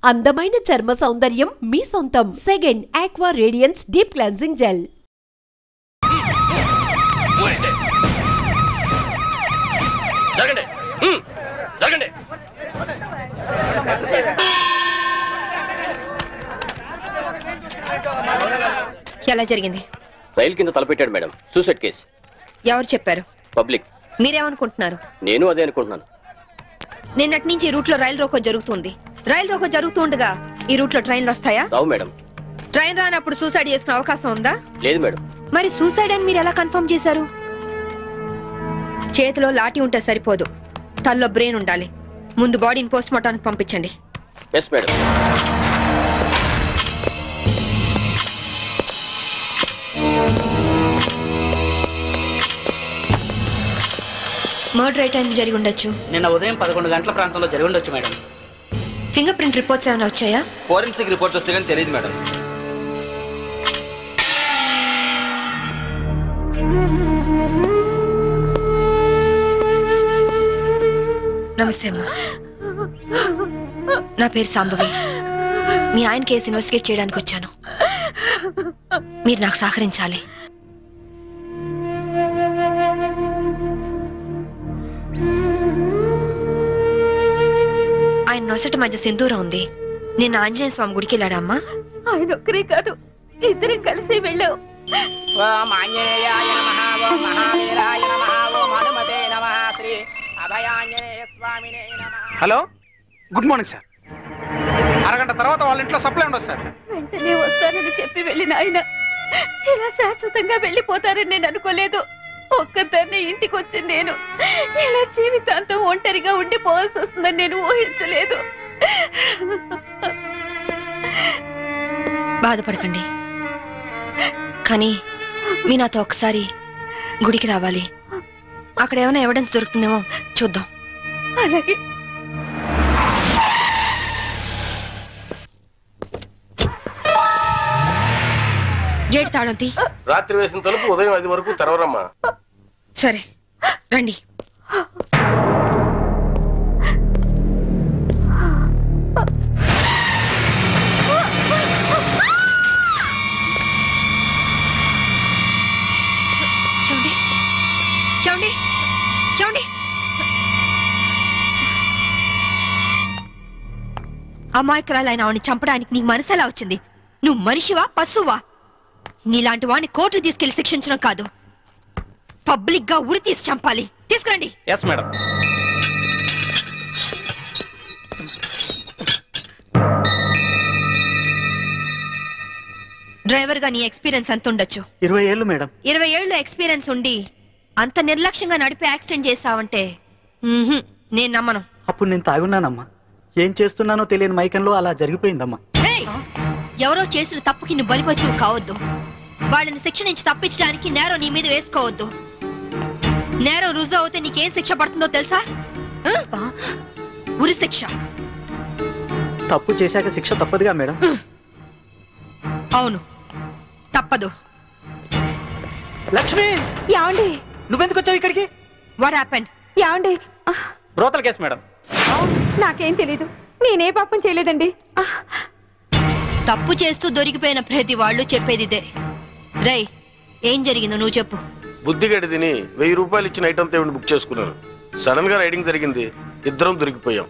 అందమైన చర్మ సౌందర్యం మీ సొంతం. Second aqua radiance deep cleansing gel. ఎలా జరిగింది? రైలు కింద తలపెట్టాడు మేడం. Suicide case. ఎవరు చెప్పారు? పబ్లిక్. మీరేమనుకుంటున్నారు? నేను అదే అనుకుంటున్నాను. నిన్నటి నుంచి ఈ రూట్ లో రైలు రోకో జరుగుతుంది. రైలు రోకో జరుగుతుండగా ఈ రూట్ లో ట్రైన్లు వస్తాయా? రావు మేడం. ట్రైన్ రానప్పుడు సూసైడ్ చేసుకునే అవకాశం ఉందా? లేదు మేడం. మరి సూసైడ్ అని మీరు ఎలా కన్ఫర్మ్ చేశారు? చేతిలో లాఠీ ఉంటే సరిపోదు, తల్లో బ్రెయిన్ ఉండాలి. ముందు బాడీని పోస్ట్ మార్టానికి పంపించండి. Yes madam. మర్డర్ ఏ టైం జరిగి ఉండొచ్చు? నిన్న ఉదయం 11 గంటల ప్రాంతంలో జరిగి ఉండొచ్చు మేడం. ఫింగర్ ప్రింట్ రిపోర్ట్స్ ఏమైనా వచ్చాయా? ఫోరెన్సిక్ రిపోర్ట్స్ వస్తే కానీ తెలియదు మేడం. నమస్తే అమ్మా, నా పేరు సాంబవి. మీ ఆయన కేసు ఇన్వెస్టిగేట్ చేయడానికి వచ్చాను. మీరు నాకు సహకరించాలి. ఆయన నొసట మధ్య సింధూరం ఉంది. నిన్న ఆంజనేయ స్వామి గుడికి వెళ్ళాడమ్మా? ఆయన ఒక్కరే కాదు, ఇద్దరం కలిసి వెళ్ళావు. Hello, good morning sir. అరగంట తర్వాత వాళ్ళ ఇంట్లో సప్లై ఉండదు సార్. వెంటనే వస్తానని చెప్పి వెళ్ళిన ఆయన ఇలా శాశ్వతంగా వెళ్ళిపోతారని నేను అనుకోలేదు. ఒక్కదాన్ని ఇంటికి వచ్చింది నేను. ఇలా జీవితాంతం ఒంటరిగా ఉండిపోవాల్సి వస్తుందని నేను ఊహించలేదు. బాధపడకండి, కానీ మీ నాతో ఒకసారి గుడికి రావాలి. అక్కడ ఏమైనా ఎవిడెన్స్ దొరుకుతుందేమో చూద్దాం. అలాగే. గేట్ తాళం తీ. రాత్రి వేసిన తలుపు ఉదయం 5 వరకు తెరవరమ్మా. సరే రండి. అమాయకురాలైన ఆవిని చంపడానికి నీకు మనసు ఎలా వచ్చింది? నువ్వు మనిషివా పశువా? నీలాంటి వాడిని కోర్టు తీసుకెళ్లి శిక్షించడం కాదు, పబ్లిక్ గా ఉరి తీసి చంపాలి. తీసుకురండి. Yes madam. డ్రైవర్ గా నీ ఎక్స్పీరియన్స్ ఎంత ఉండొచ్చు? 20 ఏళ్ళు మేడం. 20 ఏళ్ళు ఎక్స్పీరియన్స్ ఉండి అంత నిర్లక్ష్యంగా నడిపి యాక్సిడెంట్ చేసావంటే నేను నమ్మను. అప్పుడు నేను తాగున్నానమ్మా. ఏం చేస్తున్నానో తెలియని మైకంలో అలా జరిగిపోయిందమ్మా. ఎవరో చేసిన తప్పుకి నువ్వు బలిపశువు కావద్దు. వాళ్ళని శిక్ష నుంచి తప్పించడానికి నేరం నీ మీద వేసుకోవద్దు. నేరం రుజువు అవుతే నీకేం శిక్ష పడుతుందో తెలుసా? ఉరి శిక్ష. తప్పు చేశాక శిక్ష తప్పదుగా మేడం? అవును, తప్పదు. లక్ష్మి, యాండి నువ్వెందుకు వచ్చావు ఇక్కడికి? What happened? యాండి బ్రోతల్ కేసు మేడం. నాకేం తెలీదు, నేనే పాపం చేయలేదండి. తప్పు చేస్తూ దొరికిపోయిన ప్రతి వాళ్ళు చెప్పేది ఇదే. రై, ఏం జరిగిందో నువ్వు చెప్పు. బుద్ధిగడి తిని 1000 రూపాయలు ఇచ్చిన ఐటమ్ తేవిని బుక్ చేసుకున్నాను. సడన్ గా రైడింగ్ జరిగింది, ఇద్దరం దొరికిపోయాం.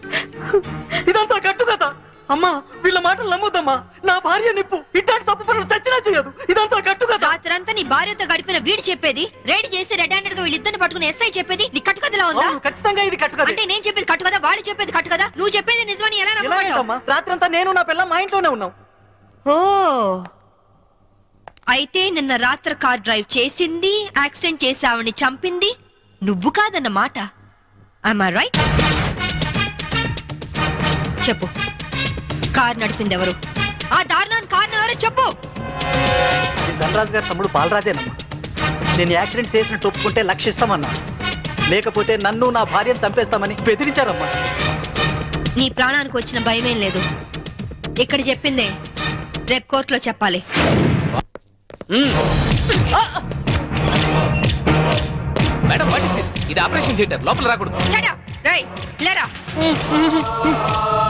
ఇదంతా కట్టు కదా అమ్మా. వీళ్ళ మాటలు నమ్మొద్దమ్మా. నా భార్య నిప్పు ఇట్లాంటి తప్పు పనులు చచ్చినా చేయదు. ఇదంతా కట్టు కదా. రాత్రంతా నీ భార్యతో గడిపిన వీడు చెప్పేది, రైడ్ చేసి రెడ్ హ్యాండెడ్ గా వీళ్ళిద్దరిని పట్టుకుని ఎస్ఐ చెప్పేది నీ కట్టు కథలా ఉందా? ఖచ్చితంగా ఇది కట్టు కదా. అంటే నేను చెప్పేది కట్టు కదా, వాళ్ళు చెప్పేది కట్టు కదా. నువ్వు చెప్పేది నిజమని ఎలా నమ్మమంటావు? రాత్రంతా నేను నా పిల్ల మా ఇంట్లోనే ఉన్నాం. ఓ, అయితే నిన్న రాత్రి కార్ డ్రైవ్ చేసింది, యాక్సిడెంట్ చేసావని చంపింది నువ్వు కాదన్న మాట. Am I right? చెప్పు, కార్ నడిపింది ఎవరు? ఆ దారుణాన్ని కారణం ఎవరు చెప్పు. ధనరాజు గారి తమ్ముడు బాలరాజేనమ్మా. నేను యాక్సిడెంట్ చేసినట్టు ఒప్పుకుంటే లక్షిస్తామన్నా, లేకపోతే నన్ను నా భార్యను చంపేస్తామని బెదిరించారమ్మా. నీ ప్రాణానికి వచ్చిన భయమేం లేదు. ఇక్కడ చెప్పిందే రేపు కోర్టులో చెప్పాలి. Madam, what is this? ఇది ఆపరేషన్ థియేటర్, లోపల రాకూడదు. రేయ్ లేరా.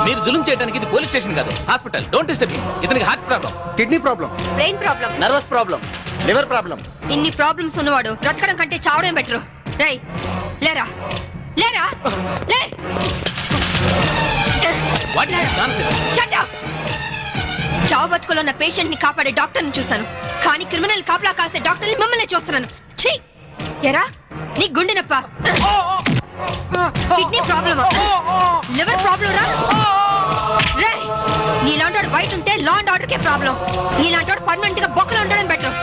మీరు జులుం చేయడానికి ఇది పోలీస్ స్టేషన్ కాదు, హాస్పిటల్. Don't disturb. ఇతనికి heart problem, kidney problem, brain problem, nervous problem, liver problem. ఇన్ని ప్రాబ్లమ్స్ ఉన్నవాడు బ్రతకడం కంటే చావడం బెటరు. రేయ్ లేరా లేరా లే. What is this nonsense? Shut up. చావు బతుకులో ఉన్న పేషెంట్ ని కాపాడే డాక్టర్ ని చూశాను, కానీ క్రిమినల్ కాపలా కాసే డాక్టర్ ని మిమ్మల్ని చూస్తున్నాను. ఛీ! ఎరా నీ గుండె నొప్ప, కిడ్నీ ప్రాబ్లమ్, లివర్ ప్రాబ్లం రా. రేయ్ నీలాంటి బయట ఉంటే law and order K problem. నీలాంటి పర్మనెంట్ గా బొక్కలు ఉండడం బెటర్.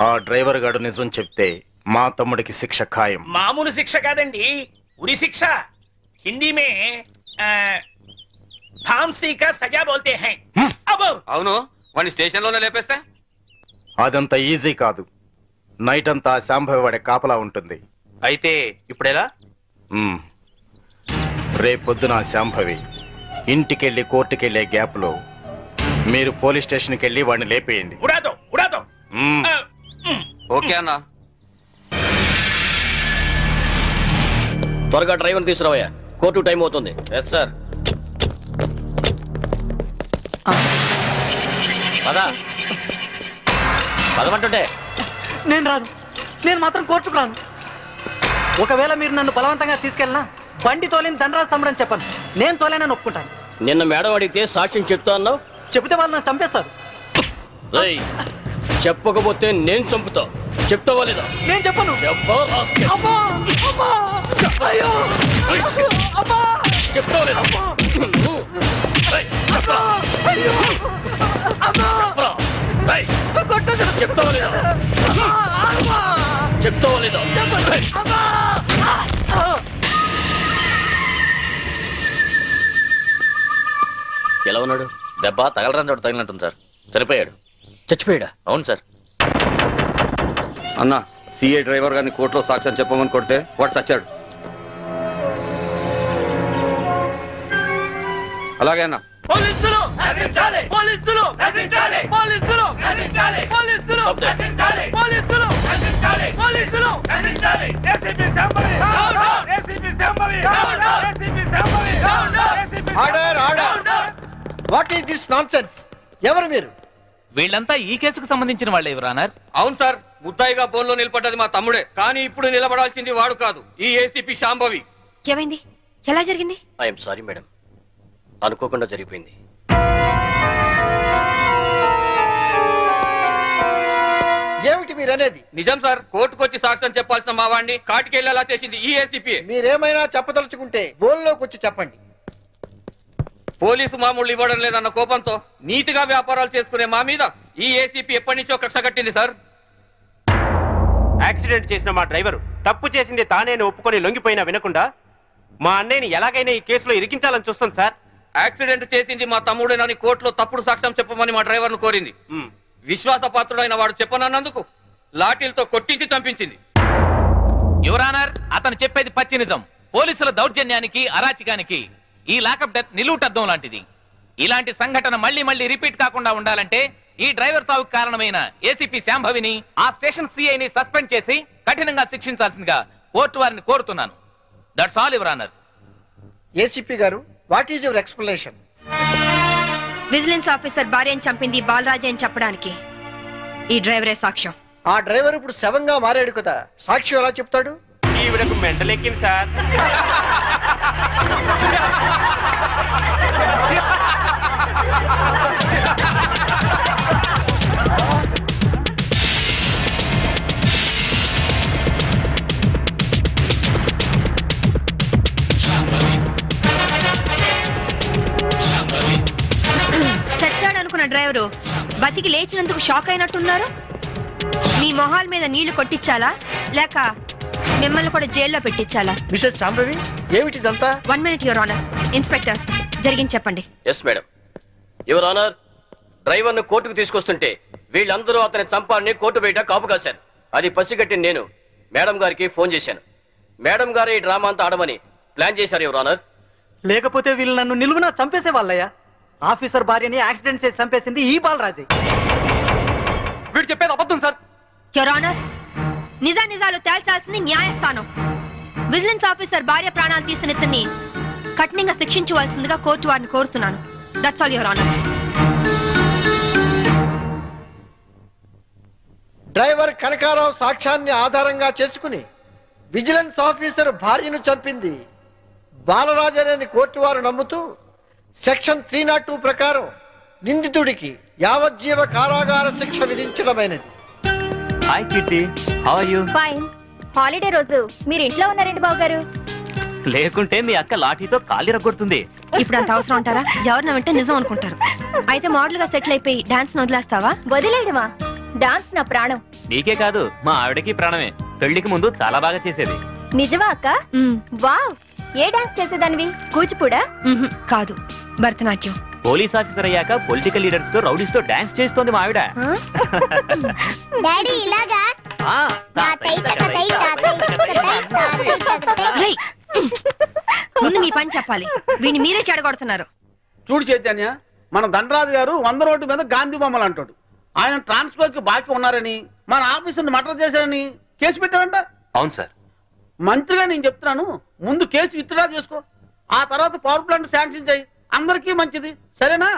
ఆ డ్రైవర్ గాడు నిజం చెప్తే మా తమ్ముడికి శిక్ష ఖాయం. మామూలు శిక్ష కాదండి, ఉరి శిక్ష. హిందీ మే फांसी का सजा बोलते हैं. అవును, వాడిని స్టేషన్ లోనే లేపేస్తే అదంత ఈజీ కాదు. నైట్ అంతా శాంభవి వాడే కాపలా ఉంటుంది. అయితే ఇప్పుడెలా? రేపొద్దున శాంభవి ఇంటికెళ్ళి కోర్టుకెళ్లే గ్యాప్ లో మీరు పోలీస్ స్టేషన్కి వెళ్ళి వాడిని లేపేయండి. ఓకే అన్నా. త్వరగా డ్రైవర్ తీసుకురావయ్యా, కోర్టు టైం అవుతుంది. Yes sir. పదమంటుంటే నేను రాను, నేను మాత్రం కోర్టుకు రాను. ఒకవేళ మీరు నన్ను బలవంతంగా తీసుకెళ్ళినా బండి తోలేని ధనరాజు తమ్ముడు అని చెప్పను, నేను తోలేనని ఒప్పుకుంటాను. నిన్న మేడం అడిగితే సాక్ష్యం చెప్తా అన్నావు. చెబితే వాళ్ళు నన్ను చంపేస్తారు. చెప్పకపోతే నేను చంపుతా. చెప్తావా లేదా? నేను చెప్పను. చెప్తావా లేదా? చెప్తావా లేదా? చెప్తావా లేదా? ఎలా ఉన్నాడు? దెబ్బ తగలరాని చోట తగిలినట్టుంది సార్. చనిపోయాడు. చచ్చిపోయాడా? అవును సార్. అన్న, సిఐ డ్రైవర్ గారిని కోర్టులో సాక్ష్యం చెప్పమని కొడితే వాడు చచ్చాడు. అలాగే అన్న. పోలీసులు నశించాలి, పోలీసులు నశించాలి, పోలీసులు నశించాలి, పోలీసులు నశించాలి, పోలీసులు నశించాలి, పోలీసులు నశించాలి. ACP Shambhavi down down, ACP Shambhavi down down, ACP Shambhavi down down, ACP order order. What is this nonsense? ఎవరు మీరు? వీళ్ళంతా ఈ కేసుకు సంబంధించిన వాళ్ళే యువర్ ఆనర్. అవును సార్, ముద్దాయిగా బోన్లో నిలబడ్డది మా తమ్ముడే, కానీ ఇప్పుడు నిలబడాల్సింది వాడు కాదు, ఈ ఏసీపీ శాంభవి. ఏమైంది? ఎలా జరిగింది? ఐఎమ్ సారీ మేడం, అనుకోకుండా జరిగిపోయింది. ఏమిటి మీరనేది? నిజం సార్. కోర్టుకొచ్చి సాక్ష్యం చెప్పాల్సిన మా వాడిని కాటికెళ్ళేలా చేసింది ఈ ఏసీపీ. మీరేమైనా చెప్పదలుచుకుంటే బోల్లోకి వచ్చి చెప్పండి. పోలీసు మామూలు ఇవ్వడం లేదన్న కోపంతో నీతిగా వ్యాపారాలు చేసుకునే మా మీద ఈ ఏసీపీ ఎప్పటి నుంచో కక్ష కట్టింది సార్. యాక్సిడెంట్ చేసిన మా డ్రైవరు తప్పు చేసింది తానేని ఒప్పుకొని లొంగిపోయినా వినకుండా మా అన్నయ్యని ఎలాగైనా ఈ కేసులో ఇరికించాలని చూస్తుంది సార్. యాక్సిడెంట్ చేసింది మా తమ్ముడేనని కోర్టులో తప్పుడు సాక్ష్యం చెప్పమని మా డ్రైవర్ను కోరింది. విశ్వాసపాత్రుడైన వాడు చెప్పనన్నందుకు లాఠీలతో కొట్టించి చంపించింది. యువర్ ఆనర్, అతను చెప్పేది పచ్చి నిజం. పోలీసుల దౌర్జన్యానికి, అరాచకానికి ఈ లాకప్ డెత్ నిలువుటద్దం లాంటిది. ఇలాంటి సంఘటన మళ్లీ మళ్లీ రిపీట్ కాకుండా ఉండాలంటే ఈ డ్రైవర్ సావుకు కారణమైన ఏసీపీ శాంభవిని, ఆ స్టేషన్ సిఐని సస్పెండ్ చేసి కఠినంగా శిక్షించాల్సిందిగా కోర్టు వారిని కోరుతున్నాను. That's all your honour. ACP గారు, what is your explanation? Vigilance officer భార్యను చంపింది బాలరాజే అని చెప్పడానికి ఈ డ్రైవరే సాక్ష్యం. ఆ డ్రైవర్ ఇప్పుడు శవంగా మారాడు కదా, సాక్ష్యం ఎలా చెప్తాడు? ఈవిడకు మెంటలెక్కింది సార్. చచ్చాడనుకున్న డ్రైవరు బతికి లేచినందుకు షాక్ అయినట్టున్నారు. మీ మొహాల మీద నీళ్లు కొట్టించాలా లేక మిమ్మల్ని కూడా జైల్లో పెట్టించాలా? మిసెస్ శాంభవి, ఏమిటిదంతా? 1 minute యువర్ ఆనర్. ఇన్స్పెక్టర్, జరిగింది చెప్పండి. Yes madam. యువర్ ఆనర్, డ్రైవర్ను కోర్టుకు తీసుకొస్తుంటే వీళ్ళందరూ అతని చంపాలని కోర్టు బయట కాపు కాశారు. అది పసిగట్టి నేను మేడం గారికి ఫోన్ చేశాను. మేడం గారు ఈ డ్రామా అంతా ఆడమని ప్లాన్ చేశారు యువర్ ఆనర్. లేకపోతే వీళ్ళు నన్ను నిలువునా చంపేసే వాళ్ళయ్యా. ఆఫీసర్ భార్యని యాక్సిడెంట్ చేసి చంపేసింది ఈ బాలరాజే. వీడు చెప్పేది అబద్ధం సార్. యువర్ ఆనర్, నిజాలు తేల్చాల్సింది న్యాయస్థానం. విజిలెన్స్ ఆఫీసర్ భార్య ప్రాణాలు తీసిన ఇతన్ని కఠినంగా శిక్షించవలసిందిగా కోర్టు వారిని కోరుతున్నాను. That's all your honour. Driver Kanakarao సాక్ష్యాన్ని ఆధారంగా చేసుకుని విజిలెన్స్ ఆఫీసర్ భార్యను చంపింది బాలరాజనేని కోర్టు వారు నమ్ముతూ సెక్షన్ 302 ప్రకారం నిందితుడికి యావజ్జీవ కారాగార శిక్ష విధించడమైనది. Hi Kitty, how are you? Fine. Holiday రోజు మీరు ఇంట్లో ఉన్నారండి బాబు గారు. లేకుంటే మీ అక్క లాఠీతో కాలి రగొడుతుంది. ఇప్పుడు అంత అవసరం అంటారా? ఎవరిన వెంటే నిజం అనుకుంటారు. అయితే మోడల్ గా సెటిల్ అయిపోయి డాన్స్ వదిలేస్తావా? వదిలేయడమా? డాన్స్ నా ప్రాణం. నీకే కాదు, మా ఆవిడకి ప్రాణమే. పెళ్లికి ముందు చాలా బాగా చేసేది. నిజమా అక్క? వావ్. ఏ డాన్స్ చేసేదానివి? కూచిపూడా? కాదు, భరతనాట్యం. పోలీస్ ఆఫీసర్ అయ్యాక పొలిటికల్ లీడర్స్ తో, రౌడీస్ తో డాన్స్ చేస్తోంది మా ఆవిడ. డాడీ ఇలాగా? ముందు మీ పని చెప్పాలి. వీడిని మీరే చెడగొడుతున్నారు. చూడు చైతన్య, మన ధనరాజు గారు 100 రోడ్డు మీద గాంధీ బొమ్మలు అంటాడు. ఆయన ట్రాన్స్ఫర్ కి బాకీ ఉన్నారని, మన ఆఫీసుని మర్డర్ చేశారని కేసు పెట్టారంట. అవును సార్. మంత్రిగా నేను చెప్తున్నాను, ముందు కేసు విత్డ్రా చేసుకో, ఆ తర్వాత పవర్ ప్లాంట్ శాంక్షన్ చేయి. అందరికీ మంచిది, సరేనా?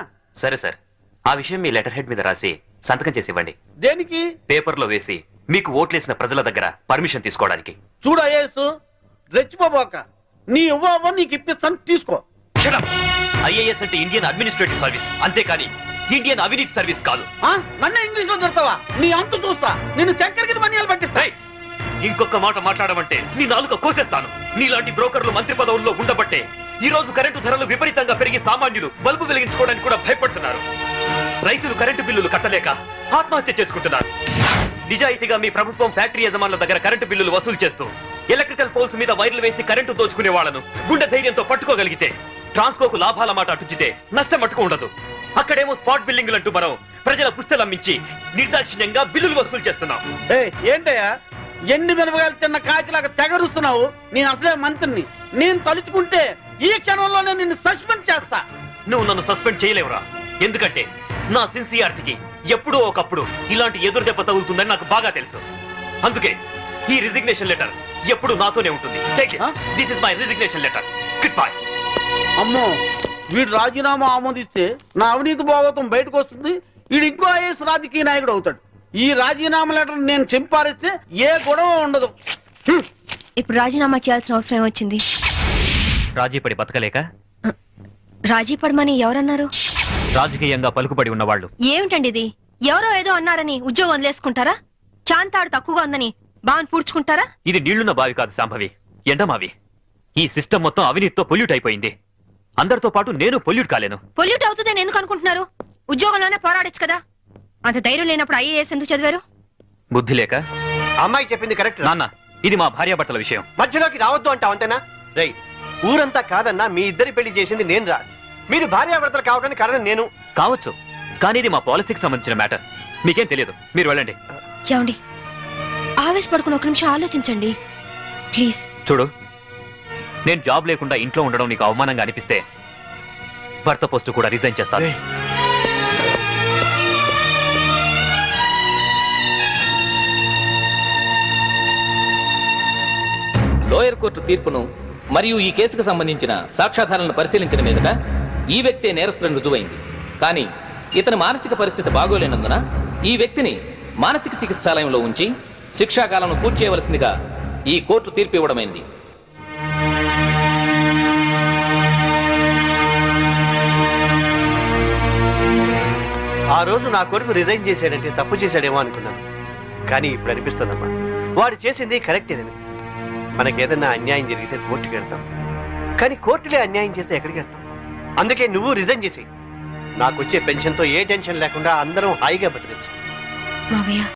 సరే సార్, ఆ విషయం మీ లెటర్ హెడ్ మీద రాసి సంతకం చేసి ఇవ్వండి. దేనికి? పేపర్లో వేసి మీకు ఓట్లేసిన ప్రజల దగ్గర పర్మిషన్ తీసుకోవడానికి. చూడు ఐఏఎస్, రెచ్చిపోబోక. నీ ఇవ్వ నీకు ఇప్పిస్తాను, తీసుకో. ఐఏఎస్ అంటే ఇండియన్ అడ్మినిస్ట్రేటివ్ సర్వీస్, అంతేకాని ఇండియన్ అవినీతి సర్వీస్ కాదు. నన్ను ఇంగ్లీష్ లో తిడతావా? నీ అంతు చూస్తా, నిన్ను చక్కెరకి మన్యాలు పట్టిస్తాయి. ఇంకొక మాట మాట్లాడమంటే నీ నాలుక కోసేస్తాను. నీలాంటి బ్రోకర్లు మంత్రి పదవుల్లో ఉండబట్టే ఈ రోజు కరెంటు ధరలు విపరీతంగా పెరిగి సామాన్యులు బల్బు వెలిగించుకోవడానికి కూడా భయపడుతున్నారు. రైతులు కరెంటు బిల్లులు కట్టలేక ఆత్మహత్య చేసుకుంటున్నారు. నిజాయితీగా మీ ప్రభుత్వం ఫ్యాక్టరీ యజమానుల దగ్గర కరెంటు బిల్లులు వసూలు చేస్తూ ఎలక్ట్రికల్ పోల్స్ మీద వైర్లు వేసి కరెంటు దోచుకునే వాళ్లను గుండె ధైర్యంతో పట్టుకోగలిగితే ట్రాన్స్కోకు లాభాల మాట అటుచితే నష్టం మట్టుకు ఉండదు. అక్కడేమో స్పాట్ బిల్లింగ్లు అంటూ మనం ప్రజల పుస్తలమ్మించి నిర్దాక్షిణ్యంగా బిల్లులు వసూలు చేస్తున్నాం. ఏంటయ్యా ఎండి మిరపకాయలు తిన్న కాకిలాగా తెగరుస్తున్నావు? నేను అసలే మంత్రిని. నేను తలుచుకుంటే ఈ క్షణంలోనే నిన్ను సస్పెండ్ చేస్తా. నువ్వు నన్ను సస్పెండ్ చేయలేవురా, ఎందుకంటే నా సిన్సియారిటీకి ఎప్పుడో ఒకప్పుడు ఇలాంటి ఎదురు దెబ్బ తగులుతుందని నాకు బాగా తెలుసు. అందుకే ఈ రిజిగ్నేషన్ లెటర్ ఎప్పుడు నాతోనే ఉంటుంది. This is my resignation letter. Good bye. అమ్మో, వీడు రాజీనామా ఆమోదిస్తే నా అవినీతి భాగవతం బయటకు వస్తుంది. వీడు ఇంకో ఐఏఎస్ రాజకీయ నాయకుడు అవుతాడు. ఈ రాజీనామా లెటర్ నేను చింపారిస్తే ఏ గొడవ ఉండదు. ఇప్పుడు రాజీనామా చేయాల్సిన అవసరం వచ్చింది. రాజీపడి బతకలేక రాజీ పడమని ఎవరన్నారు? రాజకీయంగా పలుకుబడి ఉన్నవాళ్ళు. ఏమిటండి ఇది? ఎవరో ఏదో అన్నారని ఉద్యోగం వదిలేసుకుంటారా? చాంతాడు తక్కువగా ఉందని బావని పూడ్చుకుంటారా? ఇది నీళ్లున్న బావి కాదు శాంభవి, ఎండమావి. ఈ సిస్టమ్ మొత్తం అవినీతితో పొల్యూట్ అయిపోయింది. అందరితో పాటు నేను పొల్యూట్ కాలేను. పొల్యూట్ అవుతుందని ఎందుకు అనుకుంటున్నారు? ఉద్యోగంలోనే పోరాడొచ్చు కదా. అంత ధైర్యం లేనప్పుడు ఐఏఎస్ ఎందుకు చదివారు? బుద్ధి లేక. అమ్మాయి చెప్పింది కరెక్ట్ నాన్న, ఇది మా భార్యాభర్తల విషయం. మధ్యలోకి రావద్దు అంటావు అంతేనా? రై, ఊరంతా కాదన్నా మీ ఇద్దరి పెళ్లి చేసింది నేను రా. మీరు భార్యాభర్తలు కావడానికి కారణం నేను కావచ్చు, కానీ ఇది మా పాలసీకి సంబంధించిన మ్యాటర్. మీకేం తెలియదు, మీరు వెళ్ళండి. ఏమండి, ఆవేశపడుకుని ఒక నిమిషం ఆలోచించండి ప్లీజ్. చూడు, నేను జాబ్ లేకుండా ఇంట్లో ఉండడం నీకు అవమానంగా అనిపిస్తే భర్త పోస్టు కూడా రిజైన్ చేస్తాను. లోయర్ కోర్టు తీర్పును మరియు ఈ కేసుకు సంబంధించిన సాక్ష్యాధారాలను పరిశీలించిన మీదట ఈ వ్యక్తే నేరస్తులను రుజువైంది. కానీ ఇతని మానసిక పరిస్థితి బాగోలేనందున ఈ వ్యక్తిని మానసిక చికిత్సాలయంలో ఉంచి శిక్షాకాలను పూర్తి చేయవలసిందిగా ఈ కోర్టు తీర్పు ఇవ్వడమైంది. ఆ రోజు నా కొడుకు రిజైన్ చేశాడంటే తప్పు చేశాడేమో అనుకున్నాను. కానీ ఇప్పుడు అనిపిస్తుందమ్మా, వాడు చేసింది కరెక్టేనని. మనకేదన్నా అన్యాయం జరిగితే కోర్టుకి వెళ్తాం, కానీ కోర్టులే అన్యాయం చేస్తే ఎక్కడికి వెళ్తాం? అందుకే నువ్వు రిజైన్ చేసి నాకు వచ్చే పెన్షన్తో ఏ టెన్షన్ లేకుండా అందరం హాయిగా బతకచ్చు.